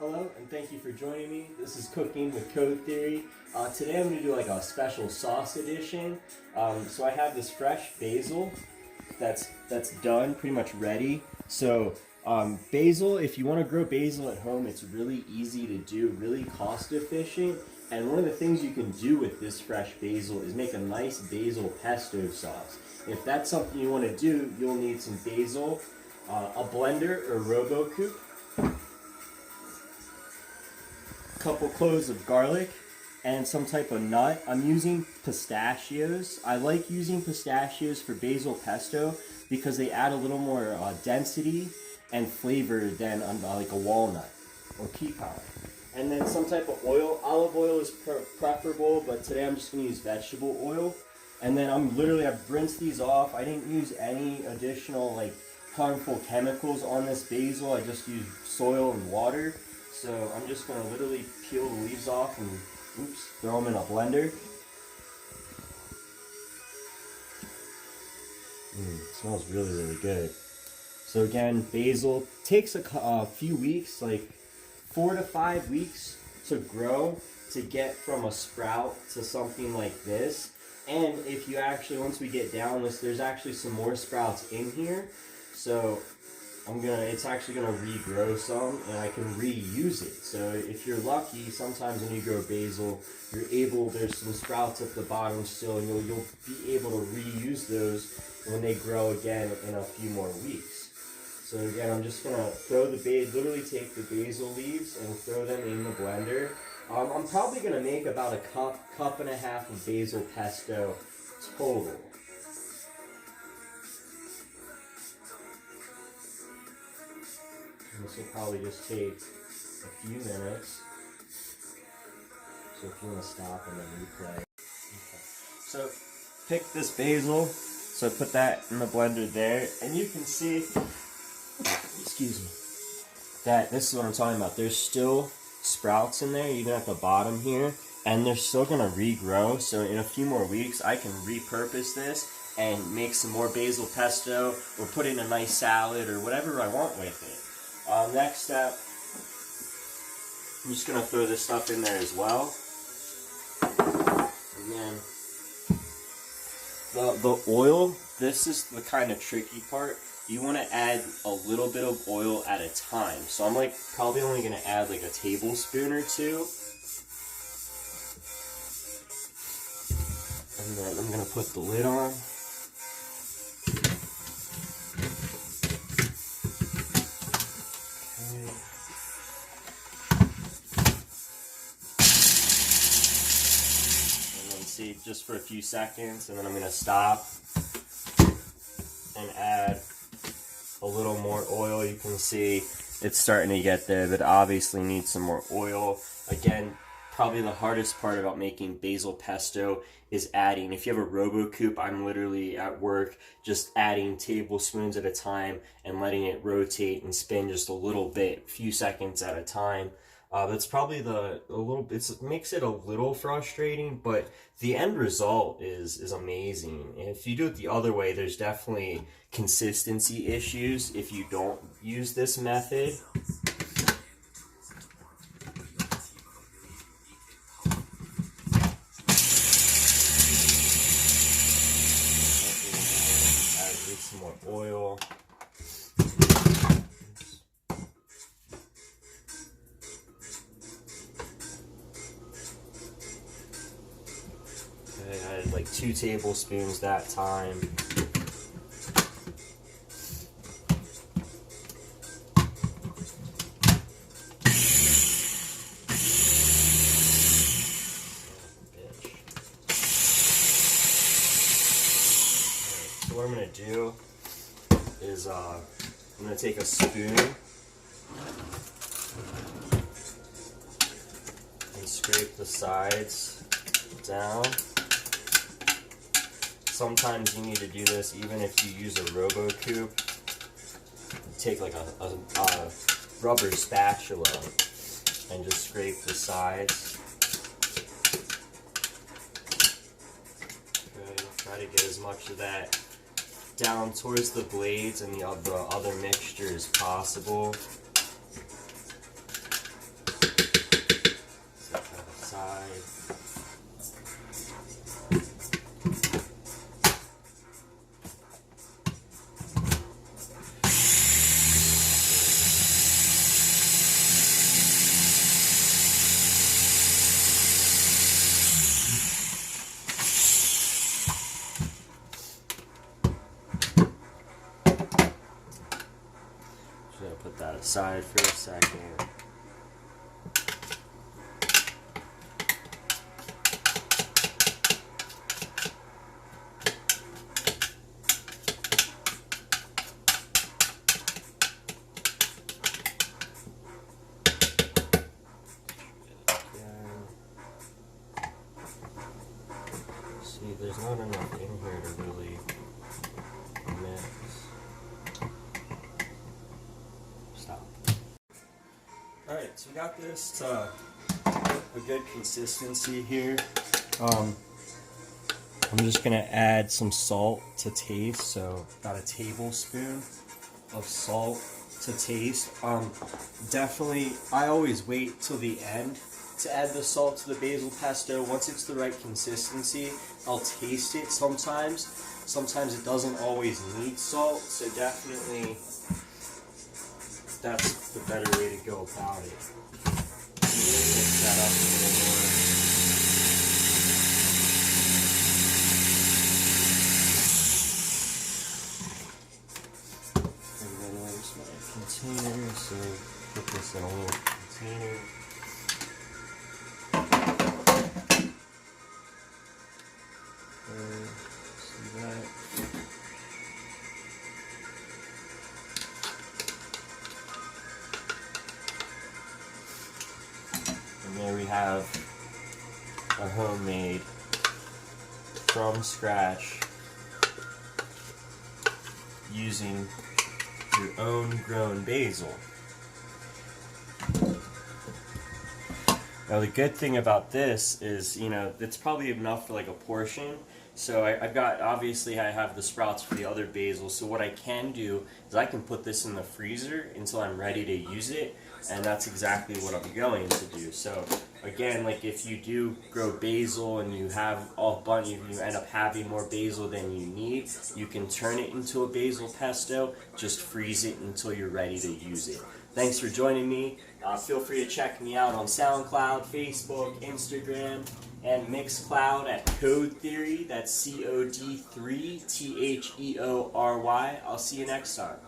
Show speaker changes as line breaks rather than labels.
Hello, and thank you for joining me. This is Cooking with Cod3Theory. Today I'm going to do like a special sauce edition. So I have this fresh basil that's done, pretty much ready. So basil, if you want to grow basil at home, it's really easy to do, really cost efficient. And one of the things you can do with this fresh basil is make a nice basil pesto sauce. If that's something you want to do, you'll need some basil, a blender or RoboCoupe, couple cloves of garlic, and some type of nut. I'm using pistachios. I like using pistachios for basil pesto because they add a little more density and flavor than like a walnut or pecan. And then some type of oil. Olive oil is preferable, but today I'm just going to use vegetable oil. And then I've rinsed these off. I didn't use any additional like harmful chemicals on this basil. I just used soil and water. So I'm just going to literally peel the leaves off and throw them in a blender. It smells really, really good. So again, basil takes a few weeks, like 4 to 5 weeks to grow, to get from a sprout to something like this. And if you actually, once we get down this, there's actually some more sprouts in here. So it's actually gonna regrow some, and I can reuse it. So if you're lucky, sometimes when you grow basil, there's some sprouts at the bottom still, and you'll be able to reuse those when they grow again in a few more weeks. So again, I'm just gonna literally take the basil leaves and throw them in the blender. I'm probably gonna make about a cup and a half of basil pesto total. This will probably just take a few minutes. So if you want to stop and then replay. Okay. So pick this basil. So put that in the blender there. And you can see, excuse me, that this is what I'm talking about. There's still sprouts in there, even at the bottom here. And they're still going to regrow. So in a few more weeks, I can repurpose this and make some more basil pesto or put in a nice salad or whatever I want with it. Next step, I'm just going to throw this stuff in there as well. And then the oil, this is the kind of tricky part. You want to add a little bit of oil at a time. So I'm probably only going to add like a tablespoon or two. And then I'm going to put the lid on. Just for a few seconds, and then I'm going to stop and add a little more oil. You can see it's starting to get there, but obviously needs some more oil. Again, probably the hardest part about making basil pesto is adding. If you have a RoboCoupe, I'm literally at work just adding tablespoons at a time and letting it rotate and spin just a little bit, a few seconds at a time. That's probably it makes it a little frustrating, but the end result is amazing. And if you do it the other way, there's definitely consistency issues if you don't use this method. Add some more oil. I added like 2 tablespoons that time. So what I'm going to do is I'm going to take a spoon and scrape the sides down. Sometimes you need to do this even if you use a RoboCoupe. Take like a rubber spatula and just scrape the sides. Okay, try to get as much of that down towards the blades and the other mixture as possible. aside for a second. See, there's not enough in here to really mix. Stop. Alright, so we got this to a good consistency here. I'm just going to add some salt to taste, so about a tablespoon of salt to taste. Definitely, I always wait till the end to add the salt to the basil pesto. Once it's the right consistency, I'll taste it sometimes. Sometimes it doesn't always need salt, so definitely that's the better way to go about it. Mix that up a little more. And then there's my container, so put this in a little container. See that? And there we have a homemade, from scratch, using your own grown basil. Now the good thing about this is, you know, it's probably enough for like a portion. So I've got, obviously I have the sprouts for the other basil, so what I can do is I can put this in the freezer until I'm ready to use it, and that's exactly what I'm going to do. So again, like if you do grow basil and you have a bunch, you end up having more basil than you need, you can turn it into a basil pesto, just freeze it until you're ready to use it. Thanks for joining me. Feel free to check me out on SoundCloud, Facebook, Instagram, and Mixcloud at Cod3Theory. That's Cod3Theory. I'll see you next time.